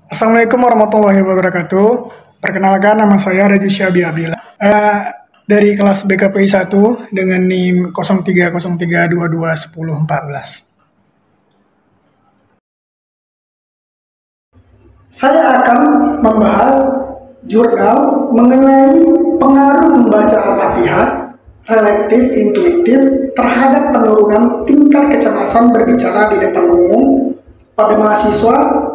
Assalamualaikum warahmatullahi wabarakatuh. Perkenalkan, nama saya Raju Syabi Abdillah. Dari kelas BKPI 1 dengan NIM 0303221014. Saya akan membahas jurnal mengenai pengaruh membaca Al-Fatihah relatif intuitif terhadap penurunan tingkat kecemasan berbicara di depan umum pada mahasiswa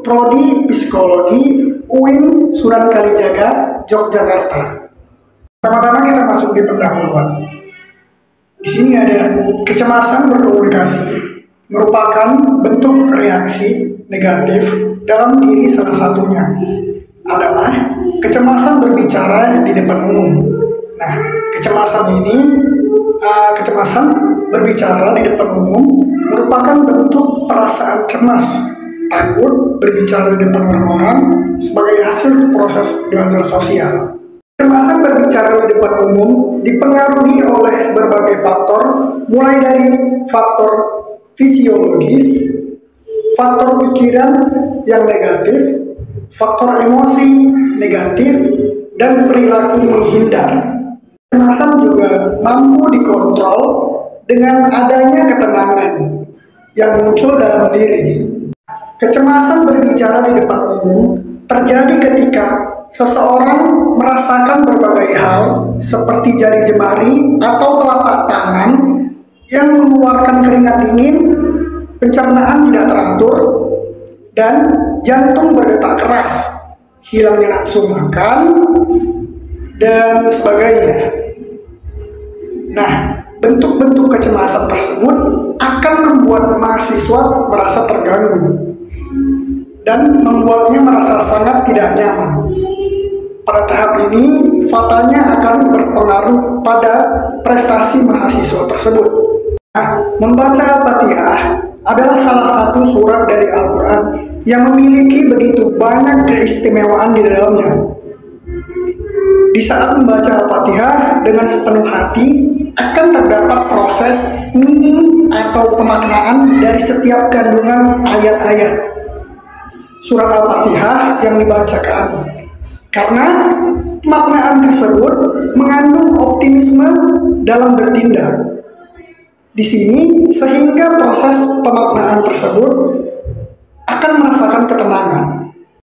Prodi Psikologi UIN Sunan Kalijaga, Yogyakarta. Pertama-tama kita masuk di pendahuluan. Di sini ada kecemasan berkomunikasi merupakan bentuk reaksi negatif dalam diri. Salah satunya adalah kecemasan berbicara di depan umum. Nah, kecemasan berbicara di depan umum merupakan bentuk perasaan cemas, takut berbicara di depan orang-orang sebagai hasil proses belajar sosial. Kecemasan berbicara di depan umum dipengaruhi oleh berbagai faktor, mulai dari faktor fisiologis, faktor pikiran yang negatif, faktor emosi negatif, dan perilaku menghindar. Kecemasan juga mampu dikontrol dengan adanya ketenangan yang muncul dalam diri. Kecemasan berbicara di depan umum terjadi ketika seseorang merasakan berbagai hal seperti jari jemari atau telapak tangan yang mengeluarkan keringat dingin, pencernaan tidak teratur, dan jantung berdetak keras, hilangnya nafsu makan, dan sebagainya. Nah, bentuk-bentuk kecemasan tersebut akan membuat mahasiswa merasa terganggu dan membuatnya merasa sangat tidak nyaman. Pada tahap ini, faktanya akan berpengaruh pada prestasi mahasiswa tersebut. Nah, membaca Al-Fatihah adalah salah satu surat dari Al-Quran yang memiliki begitu banyak keistimewaan di dalamnya. Di saat membaca Al-Fatihah dengan sepenuh hati, akan terdapat proses meaning atau pemaknaan dari setiap kandungan ayat-ayat surat Al-Fatihah yang dibacakan. Karena pemaknaan tersebut mengandung optimisme dalam bertindak. Di sini, sehingga proses pemaknaan tersebut akan merasakan ketenangan.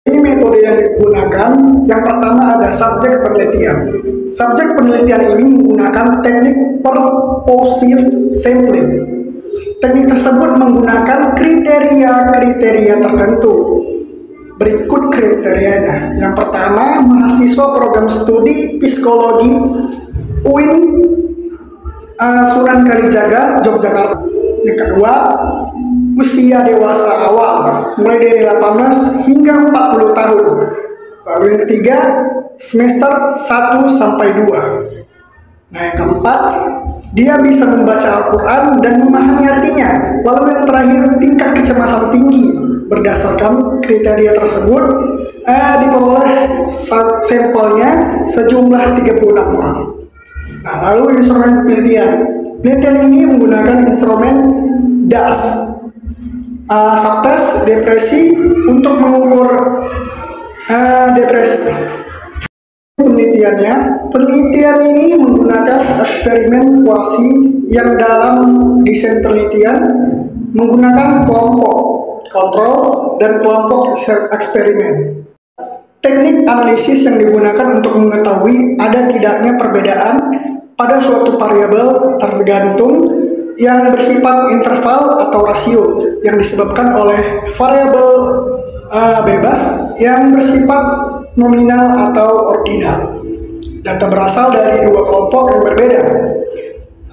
Ini metode yang digunakan. Yang pertama ada subjek penelitian. Subjek penelitian ini menggunakan teknik purposive sampling. Teknik tersebut menggunakan kriteria-kriteria tertentu. Berikut kriterianya. Yang pertama, mahasiswa program studi psikologi UIN Sunan Kalijaga, Yogyakarta. Yang kedua, usia dewasa awal, mulai dari 18 hingga 40 tahun. Lalu yang ketiga, semester 1 sampai 2. Nah, yang keempat, dia bisa membaca Al-Quran dan memahami artinya. Lalu yang terakhir, tingkat kecemasan tinggi. Berdasarkan kriteria tersebut, diperoleh sampelnya sejumlah 36 orang. Nah, lalu instrumen penelitian. Penelitian ini menggunakan instrumen DAS, subtes depresi, untuk mengukur depresi. Penelitian ini menggunakan eksperimen kuasi yang dalam desain penelitian menggunakan kelompok kontrol dan kelompok eksperimen. Teknik analisis yang digunakan untuk mengetahui ada tidaknya perbedaan pada suatu variabel tergantung yang bersifat interval atau rasio yang disebabkan oleh variabel bebas yang bersifat nominal atau ordinal. Data berasal dari dua kelompok yang berbeda.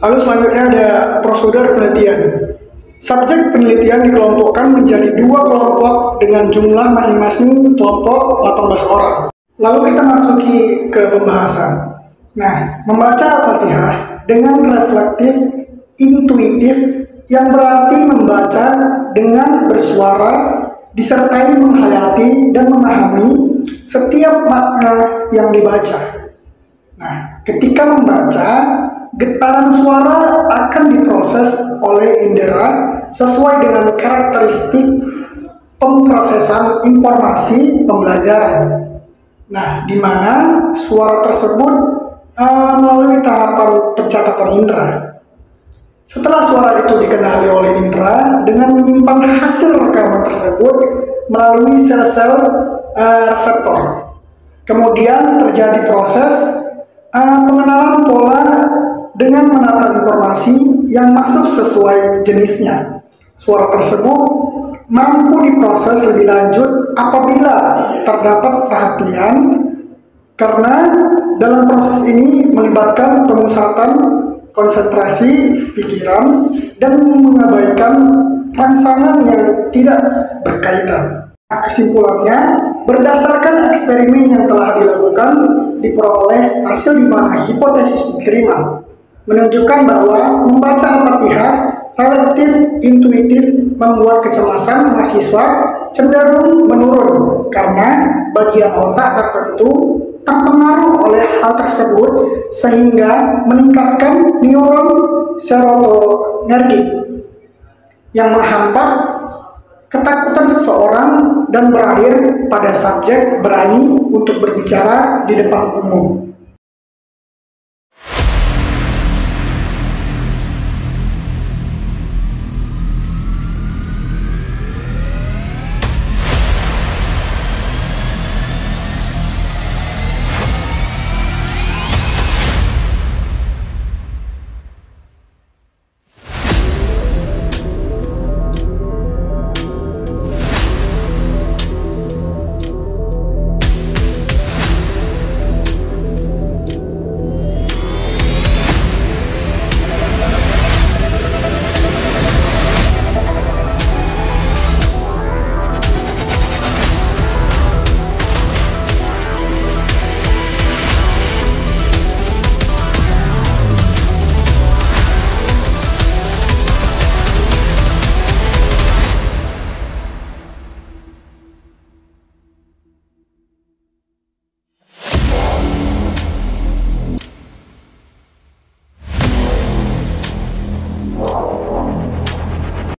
Lalu selanjutnya ada prosedur penelitian. Subjek penelitian dikelompokkan menjadi dua kelompok dengan jumlah masing-masing kelompok 18 orang. Lalu kita masuki ke pembahasan. Nah, membaca Al-Fatihah dengan reflektif intuitif yang berarti membaca dengan bersuara disertai menghayati dan memahami setiap makna yang dibaca. Nah, ketika membaca, getaran suara akan diproses oleh indera sesuai dengan karakteristik pemrosesan informasi pembelajaran. Nah, di mana suara tersebut melalui tahapan pencatatan indera. Setelah suara itu dikenali oleh indera dengan menyimpan hasil rekaman tersebut melalui sel-sel reseptor. Kemudian terjadi proses pengenalan pola dengan menata informasi yang masuk sesuai jenisnya. Suara tersebut mampu diproses lebih lanjut apabila terdapat perhatian, karena dalam proses ini melibatkan pemusatan konsentrasi pikiran dan mengabaikan rangsangan yang tidak berkaitan. Kesimpulannya, berdasarkan eksperimen yang telah dilakukan, diperoleh hasil di mana hipotesis diterima, menunjukkan bahwa membaca al-Fatihah relatif intuitif membuat kecemasan mahasiswa cenderung menurun karena bagian otak tertentu terpengaruh oleh hal tersebut sehingga meningkatkan neuron serotonergik yang menghambat ketakutan seseorang dan berakhir pada subjek berani untuk berbicara di depan umum.